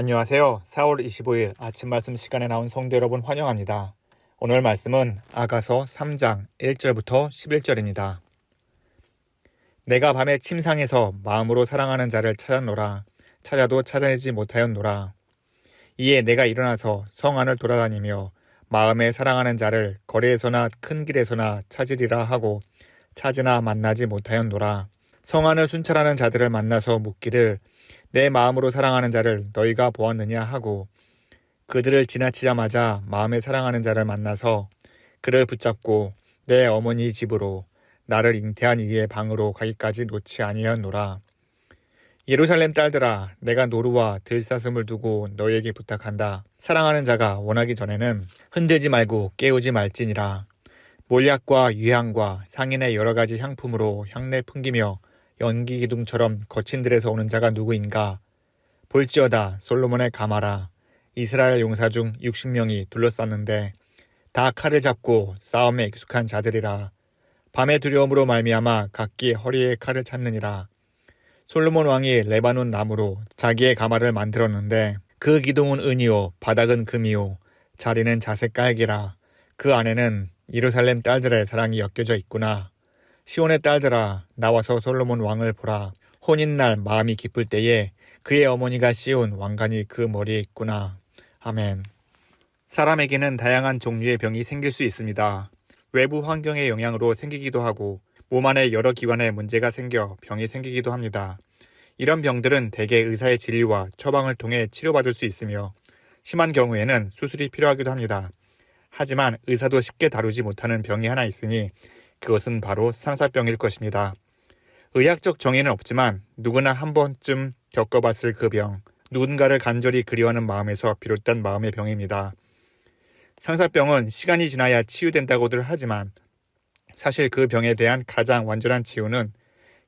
안녕하세요. 4월 25일 아침 말씀 시간에 나온 성도 여러분 환영합니다. 오늘 말씀은 아가서 3장 1절부터 11절입니다. 내가 밤에 침상에서 마음으로 사랑하는 자를 찾았노라. 찾아도 찾아내지 못하였노라. 이에 내가 일어나서 성 안을 돌아다니며 마음에 사랑하는 자를 거리에서나 큰 길에서나 찾으리라 하고 찾으나 만나지 못하였노라. 성 안을 순찰하는 자들을 만나서 묻기를 내 마음으로 사랑하는 자를 너희가 보았느냐 하고 그들을 지나치자마자 마음에 사랑하는 자를 만나서 그를 붙잡고 내 어머니 집으로 나를 잉태한 이의 방으로 가기까지 놓지 아니하였노라. 예루살렘 딸들아, 내가 노루와 들사슴을 두고 너희에게 부탁한다. 사랑하는 자가 원하기 전에는 흔들지 말고 깨우지 말지니라. 몰약과 유향과 상인의 여러 가지 향품으로 향내 풍기며 연기 기둥처럼 거친 들에서 오는 자가 누구인가? 볼지어다 솔로몬의 가마라. 이스라엘 용사 중 60명이 둘러쌌는데 다 칼을 잡고 싸움에 익숙한 자들이라. 밤의 두려움으로 말미암아 각기 허리에 칼을 찾느니라. 솔로몬 왕이 레바논 나무로 자기의 가마를 만들었는데 그 기둥은 은이요 바닥은 금이요 자리는 자색 깔개라. 그 안에는 예루살렘 딸들의 사랑이 엮여져 있구나. 시온의 딸들아, 나와서 솔로몬 왕을 보라. 혼인날 마음이 기쁠 때에 그의 어머니가 씌운 왕관이 그 머리에 있구나. 아멘. 사람에게는 다양한 종류의 병이 생길 수 있습니다. 외부 환경의 영향으로 생기기도 하고 몸 안에 여러 기관에 문제가 생겨 병이 생기기도 합니다. 이런 병들은 대개 의사의 진료와 처방을 통해 치료받을 수 있으며 심한 경우에는 수술이 필요하기도 합니다. 하지만 의사도 쉽게 다루지 못하는 병이 하나 있으니 그것은 바로 상사병일 것입니다. 의학적 정의는 없지만 누구나 한 번쯤 겪어봤을 그 병, 누군가를 간절히 그리워하는 마음에서 비롯된 마음의 병입니다. 상사병은 시간이 지나야 치유된다고들 하지만 사실 그 병에 대한 가장 완전한 치유는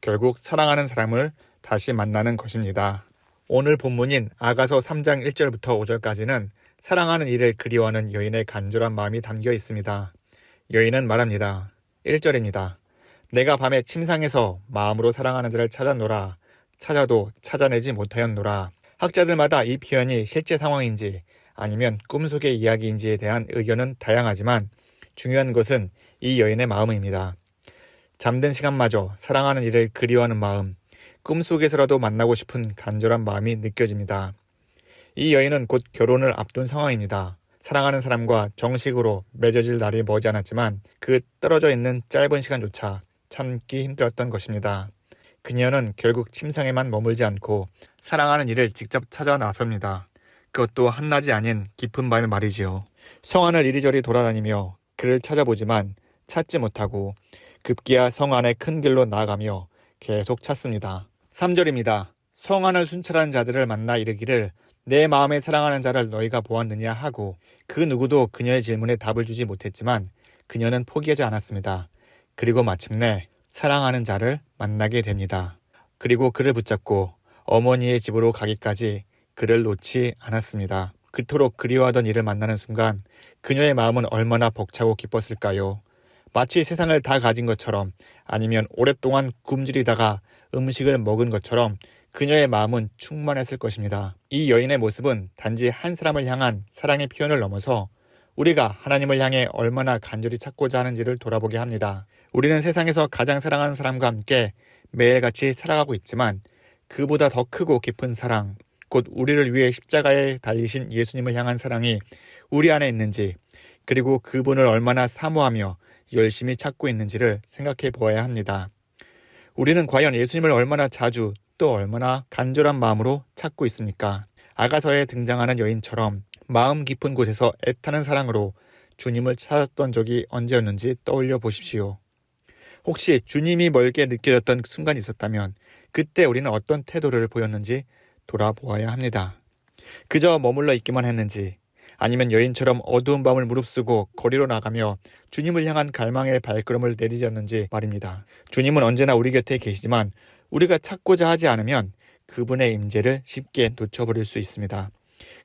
결국 사랑하는 사람을 다시 만나는 것입니다. 오늘 본문인 아가서 3장 1절부터 5절까지는 사랑하는 이를 그리워하는 여인의 간절한 마음이 담겨 있습니다. 여인은 말합니다. 1절입니다. 내가 밤에 침상에서 마음으로 사랑하는 자를 찾았노라. 찾아도 찾아내지 못하였노라. 학자들마다 이 표현이 실제 상황인지 아니면 꿈속의 이야기인지에 대한 의견은 다양하지만 중요한 것은 이 여인의 마음입니다. 잠든 시간마저 사랑하는 이를 그리워하는 마음, 꿈속에서라도 만나고 싶은 간절한 마음이 느껴집니다. 이 여인은 곧 결혼을 앞둔 상황입니다. 사랑하는 사람과 정식으로 맺어질 날이 머지않았지만 그 떨어져 있는 짧은 시간조차 참기 힘들었던 것입니다. 그녀는 결국 침상에만 머물지 않고 사랑하는 이를 직접 찾아 나섭니다. 그것도 한낮이 아닌 깊은 밤에 말이지요. 성 안을 이리저리 돌아다니며 그를 찾아보지만 찾지 못하고 급기야 성 안의 큰 길로 나아가며 계속 찾습니다. 3절입니다. 성 안을 순찰하는 자들을 만나 이르기를 내 마음에 사랑하는 자를 너희가 보았느냐 하고 그 누구도 그녀의 질문에 답을 주지 못했지만 그녀는 포기하지 않았습니다. 그리고 마침내 사랑하는 자를 만나게 됩니다. 그리고 그를 붙잡고 어머니의 집으로 가기까지 그를 놓지 않았습니다. 그토록 그리워하던 이를 만나는 순간 그녀의 마음은 얼마나 벅차고 기뻤을까요? 마치 세상을 다 가진 것처럼 아니면 오랫동안 굶주리다가 음식을 먹은 것처럼 그녀의 마음은 충만했을 것입니다. 이 여인의 모습은 단지 한 사람을 향한 사랑의 표현을 넘어서 우리가 하나님을 향해 얼마나 간절히 찾고자 하는지를 돌아보게 합니다. 우리는 세상에서 가장 사랑하는 사람과 함께 매일같이 살아가고 있지만 그보다 더 크고 깊은 사랑, 곧 우리를 위해 십자가에 달리신 예수님을 향한 사랑이 우리 안에 있는지, 그리고 그분을 얼마나 사모하며 열심히 찾고 있는지를 생각해 보아야 합니다. 우리는 과연 예수님을 얼마나 자주 또 얼마나 간절한 마음으로 찾고 있습니까? 아가서에 등장하는 여인처럼 마음 깊은 곳에서 애타는 사랑으로 주님을 찾았던 적이 언제였는지 떠올려 보십시오. 혹시 주님이 멀게 느껴졌던 순간이 있었다면 그때 우리는 어떤 태도를 보였는지 돌아보아야 합니다. 그저 머물러 있기만 했는지 아니면 여인처럼 어두운 밤을 무릅쓰고 거리로 나가며 주님을 향한 갈망의 발걸음을 내디뎠는지 말입니다. 주님은 언제나 우리 곁에 계시지만 우리가 찾고자 하지 않으면 그분의 임재를 쉽게 놓쳐버릴 수 있습니다.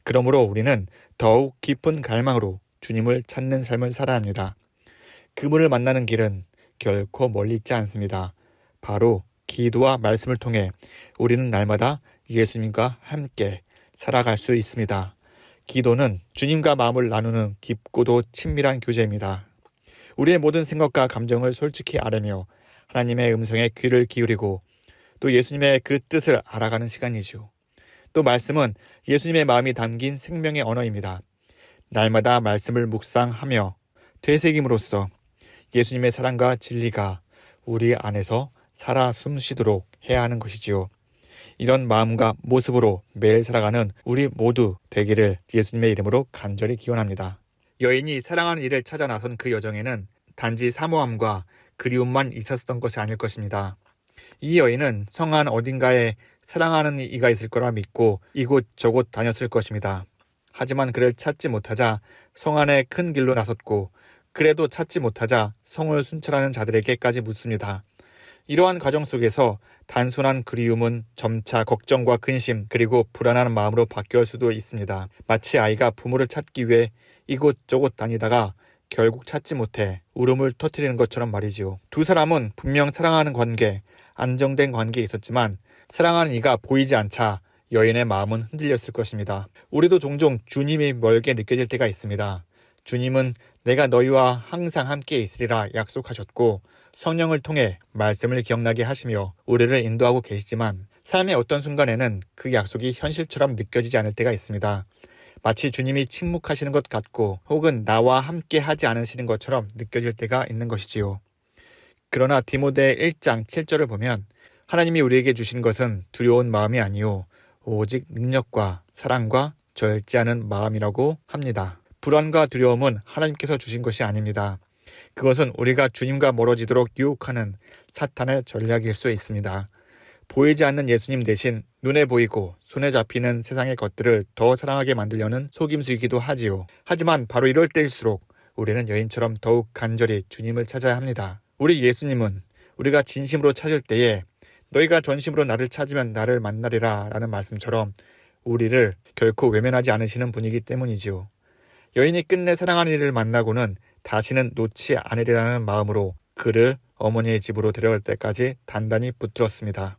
그러므로 우리는 더욱 깊은 갈망으로 주님을 찾는 삶을 살아야 합니다. 그분을 만나는 길은 결코 멀리 있지 않습니다. 바로 기도와 말씀을 통해 우리는 날마다 예수님과 함께 살아갈 수 있습니다. 기도는 주님과 마음을 나누는 깊고도 친밀한 교제입니다. 우리의 모든 생각과 감정을 솔직히 아뢰며 하나님의 음성에 귀를 기울이고 또 예수님의 그 뜻을 알아가는 시간이죠. 또 말씀은 예수님의 마음이 담긴 생명의 언어입니다. 날마다 말씀을 묵상하며 되새김으로써 예수님의 사랑과 진리가 우리 안에서 살아 숨쉬도록 해야 하는 것이지요. 이런 마음과 모습으로 매일 살아가는 우리 모두 되기를 예수님의 이름으로 간절히 기원합니다. 여인이 사랑하는 이를 찾아 나선 그 여정에는 단지 사모함과 그리움만 있었던 것이 아닐 것입니다. 이 여인은 성 안 어딘가에 사랑하는 이가 있을 거라 믿고 이곳저곳 다녔을 것입니다. 하지만 그를 찾지 못하자 성 안의 큰 길로 나섰고 그래도 찾지 못하자 성을 순찰하는 자들에게까지 묻습니다. 이러한 과정 속에서 단순한 그리움은 점차 걱정과 근심 그리고 불안한 마음으로 바뀔 수도 있습니다. 마치 아이가 부모를 찾기 위해 이곳저곳 다니다가 결국 찾지 못해 울음을 터뜨리는 것처럼 말이지요. 두 사람은 분명 사랑하는 관계, 안정된 관계에 있었지만 사랑하는 이가 보이지 않자 여인의 마음은 흔들렸을 것입니다. 우리도 종종 주님이 멀게 느껴질 때가 있습니다. 주님은 내가 너희와 항상 함께 있으리라 약속하셨고 성령을 통해 말씀을 기억나게 하시며 우리를 인도하고 계시지만 삶의 어떤 순간에는 그 약속이 현실처럼 느껴지지 않을 때가 있습니다. 마치 주님이 침묵하시는 것 같고 혹은 나와 함께 하지 않으시는 것처럼 느껴질 때가 있는 것이지요. 그러나 디모데 1장 7절을 보면 하나님이 우리에게 주신 것은 두려운 마음이 아니요 오직 능력과 사랑과 절제 않은 마음이라고 합니다. 불안과 두려움은 하나님께서 주신 것이 아닙니다. 그것은 우리가 주님과 멀어지도록 유혹하는 사탄의 전략일 수 있습니다. 보이지 않는 예수님 대신 눈에 보이고 손에 잡히는 세상의 것들을 더 사랑하게 만들려는 속임수이기도 하지요. 하지만 바로 이럴 때일수록 우리는 여인처럼 더욱 간절히 주님을 찾아야 합니다. 우리 예수님은 우리가 진심으로 찾을 때에 너희가 전심으로 나를 찾으면 나를 만나리라 라는 말씀처럼 우리를 결코 외면하지 않으시는 분이기 때문이지요. 여인이 끝내 사랑하는 이를 만나고는 다시는 놓지 않으리라는 마음으로 그를 어머니의 집으로 데려갈 때까지 단단히 붙들었습니다.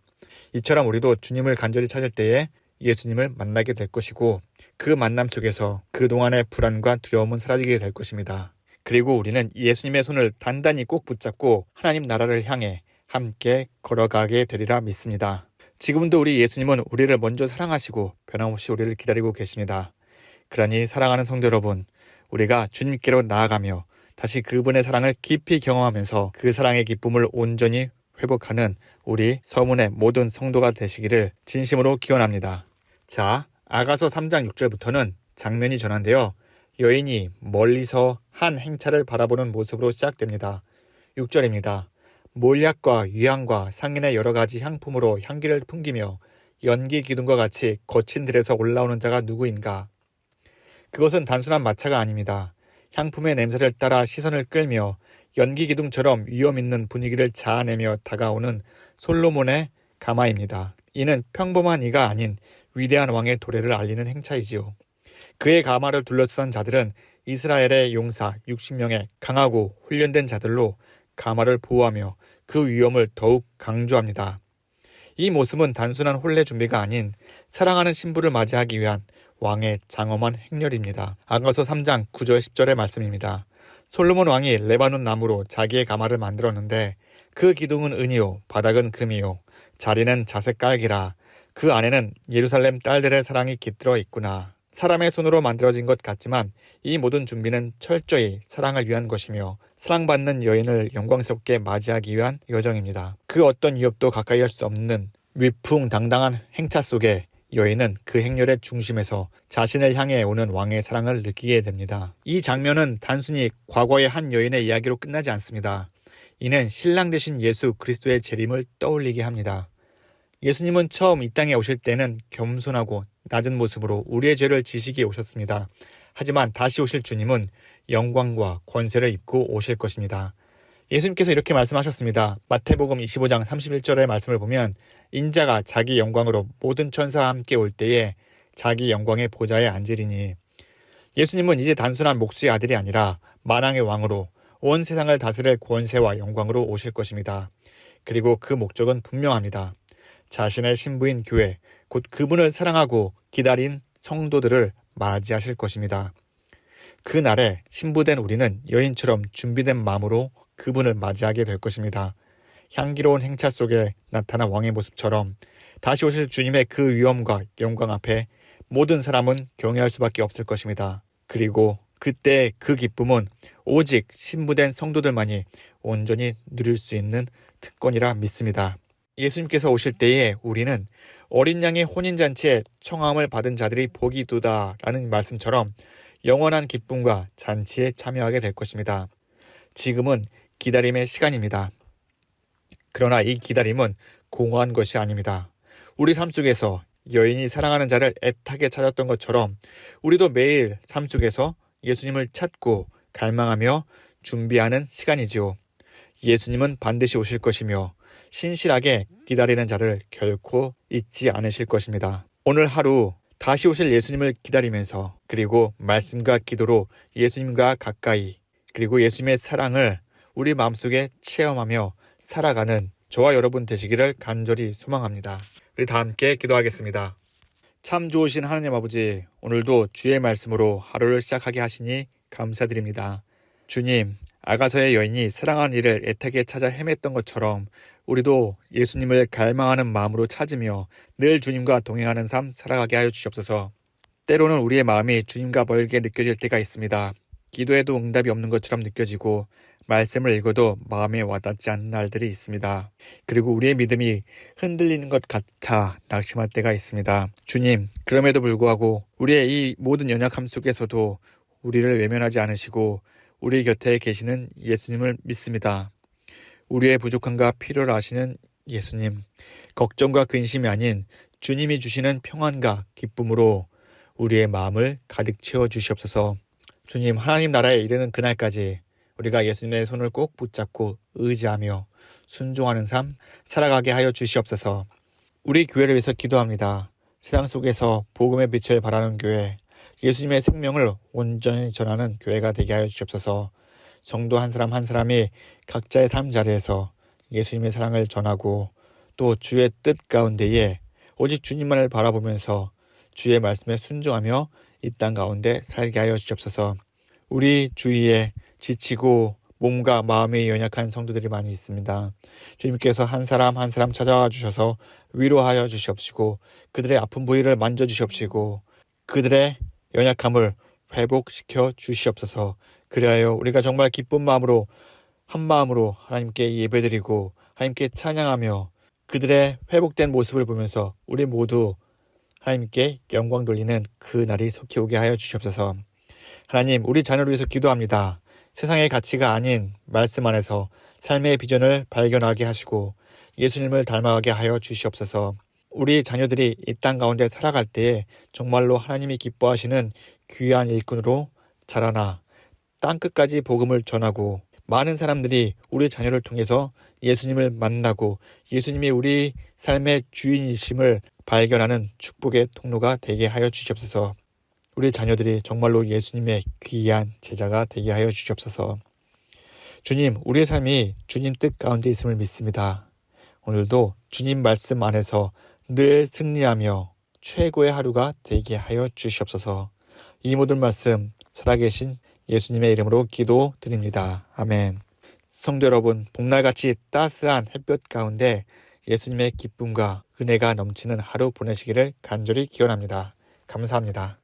이처럼 우리도 주님을 간절히 찾을 때에 예수님을 만나게 될 것이고 그 만남 속에서 그동안의 불안과 두려움은 사라지게 될 것입니다. 그리고 우리는 예수님의 손을 단단히 꼭 붙잡고 하나님 나라를 향해 함께 걸어가게 되리라 믿습니다. 지금도 우리 예수님은 우리를 먼저 사랑하시고 변함없이 우리를 기다리고 계십니다. 그러니 사랑하는 성도 여러분, 우리가 주님께로 나아가며 다시 그분의 사랑을 깊이 경험하면서 그 사랑의 기쁨을 온전히 회복하는 우리 서문의 모든 성도가 되시기를 진심으로 기원합니다. 자, 아가서 3장 6절부터는 장면이 전환되어 여인이 멀리서 한 행차를 바라보는 모습으로 시작됩니다. 6절입니다. 몰약과 유향과 상인의 여러 가지 향품으로 향기를 풍기며 연기 기둥과 같이 거친 들에서 올라오는 자가 누구인가? 그것은 단순한 마차가 아닙니다. 향품의 냄새를 따라 시선을 끌며 연기 기둥처럼 위험 있는 분위기를 자아내며 다가오는 솔로몬의 가마입니다. 이는 평범한 이가 아닌 위대한 왕의 도래를 알리는 행차이지요. 그의 가마를 둘러싼 자들은 이스라엘의 용사 60명의 강하고 훈련된 자들로 가마를 보호하며 그 위험을 더욱 강조합니다. 이 모습은 단순한 혼례 준비가 아닌 사랑하는 신부를 맞이하기 위한 왕의 장엄한 행렬입니다. 아가서 3장 9절 10절의 말씀입니다. 솔로몬 왕이 레바논 나무로 자기의 가마를 만들었는데 그 기둥은 은이요 바닥은 금이요 자리는 자색 깔기라. 그 안에는 예루살렘 딸들의 사랑이 깃들어 있구나. 사람의 손으로 만들어진 것 같지만 이 모든 준비는 철저히 사랑을 위한 것이며 사랑받는 여인을 영광스럽게 맞이하기 위한 여정입니다. 그 어떤 위협도 가까이 할 수 없는 위풍당당한 행차 속에 여인은 그 행렬의 중심에서 자신을 향해 오는 왕의 사랑을 느끼게 됩니다. 이 장면은 단순히 과거의 한 여인의 이야기로 끝나지 않습니다. 이는 신랑 되신 예수 그리스도의 재림을 떠올리게 합니다. 예수님은 처음 이 땅에 오실 때는 겸손하고 낮은 모습으로 우리의 죄를 지시기에 오셨습니다. 하지만 다시 오실 주님은 영광과 권세를 입고 오실 것입니다. 예수님께서 이렇게 말씀하셨습니다. 마태복음 25장 31절의 말씀을 보면 인자가 자기 영광으로 모든 천사와 함께 올 때에 자기 영광의 보좌에 앉으리니. 예수님은 이제 단순한 목수의 아들이 아니라 만왕의 왕으로 온 세상을 다스릴 권세와 영광으로 오실 것입니다. 그리고 그 목적은 분명합니다. 자신의 신부인 교회, 곧 그분을 사랑하고 기다린 성도들을 맞이하실 것입니다. 그날에 신부된 우리는 여인처럼 준비된 마음으로 그분을 맞이하게 될 것입니다. 향기로운 행차 속에 나타난 왕의 모습처럼 다시 오실 주님의 그 위엄과 영광 앞에 모든 사람은 경외할 수밖에 없을 것입니다. 그리고 그때 그 기쁨은 오직 신부된 성도들만이 온전히 누릴 수 있는 특권이라 믿습니다. 예수님께서 오실 때에 우리는 어린 양의 혼인잔치에 청함을 받은 자들이 복이 있도다 라는 말씀처럼 영원한 기쁨과 잔치에 참여하게 될 것입니다. 지금은 기다림의 시간입니다. 그러나 이 기다림은 공허한 것이 아닙니다. 우리 삶 속에서 여인이 사랑하는 자를 애타게 찾았던 것처럼 우리도 매일 삶 속에서 예수님을 찾고 갈망하며 준비하는 시간이지요. 예수님은 반드시 오실 것이며 신실하게 기다리는 자를 결코 잊지 않으실 것입니다. 오늘 하루 다시 오실 예수님을 기다리면서 그리고 말씀과 기도로 예수님과 가까이 그리고 예수님의 사랑을 우리 마음속에 체험하며 살아가는 저와 여러분 되시기를 간절히 소망합니다. 우리 다 함께 기도하겠습니다. 참 좋으신 하나님 아버지, 오늘도 주의 말씀으로 하루를 시작하게 하시니 감사드립니다. 주님, 아가서의 여인이 사랑하는 이를 애타게 찾아 헤맸던 것처럼 우리도 예수님을 갈망하는 마음으로 찾으며 늘 주님과 동행하는 삶 살아가게 하여 주시옵소서. 때로는 우리의 마음이 주님과 멀게 느껴질 때가 있습니다. 기도해도 응답이 없는 것처럼 느껴지고 말씀을 읽어도 마음에 와닿지 않는 날들이 있습니다. 그리고 우리의 믿음이 흔들리는 것 같아 낙심할 때가 있습니다. 주님, 그럼에도 불구하고 우리의 이 모든 연약함 속에서도 우리를 외면하지 않으시고 우리 곁에 계시는 예수님을 믿습니다. 우리의 부족함과 필요를 아시는 예수님, 걱정과 근심이 아닌 주님이 주시는 평안과 기쁨으로 우리의 마음을 가득 채워 주시옵소서. 주님, 하나님 나라에 이르는 그날까지 우리가 예수님의 손을 꼭 붙잡고 의지하며 순종하는 삶 살아가게 하여 주시옵소서. 우리 교회를 위해서 기도합니다. 세상 속에서 복음의 빛을 발하는 교회, 예수님의 생명을 온전히 전하는 교회가 되게 하여 주시옵소서. 성도 한 사람 한 사람이 각자의 삶 자리에서 예수님의 사랑을 전하고 또 주의 뜻 가운데에 오직 주님만을 바라보면서 주의 말씀에 순종하며 이 땅 가운데 살게 하여 주시옵소서. 우리 주위에 지치고 몸과 마음이 연약한 성도들이 많이 있습니다. 주님께서 한 사람 한 사람 찾아와 주셔서 위로하여 주시옵시고 그들의 아픈 부위를 만져주시옵시고 그들의 연약함을 회복시켜 주시옵소서. 그리하여 우리가 정말 기쁜 마음으로 한 마음으로 하나님께 예배드리고 하나님께 찬양하며 그들의 회복된 모습을 보면서 우리 모두 하나님께 영광 돌리는 그 날이 속히 오게 하여 주시옵소서. 하나님, 우리 자녀를 위해서 기도합니다. 세상의 가치가 아닌 말씀 안에서 삶의 비전을 발견하게 하시고 예수님을 닮아가게 하여 주시옵소서. 우리 자녀들이 이 땅 가운데 살아갈 때에 정말로 하나님이 기뻐하시는 귀한 일꾼으로 자라나 땅끝까지 복음을 전하고 많은 사람들이 우리 자녀를 통해서 예수님을 만나고 예수님이 우리 삶의 주인이심을 발견하는 축복의 통로가 되게 하여 주시옵소서. 우리 자녀들이 정말로 예수님의 귀한 제자가 되게 하여 주시옵소서. 주님, 우리의 삶이 주님 뜻 가운데 있음을 믿습니다. 오늘도 주님 말씀 안에서 늘 승리하며 최고의 하루가 되게 하여 주시옵소서. 이 모든 말씀 살아계신 예수님의 이름으로 기도드립니다. 아멘. 성도 여러분, 복날같이 따스한 햇볕 가운데 예수님의 기쁨과 은혜가 넘치는 하루 보내시기를 간절히 기원합니다. 감사합니다.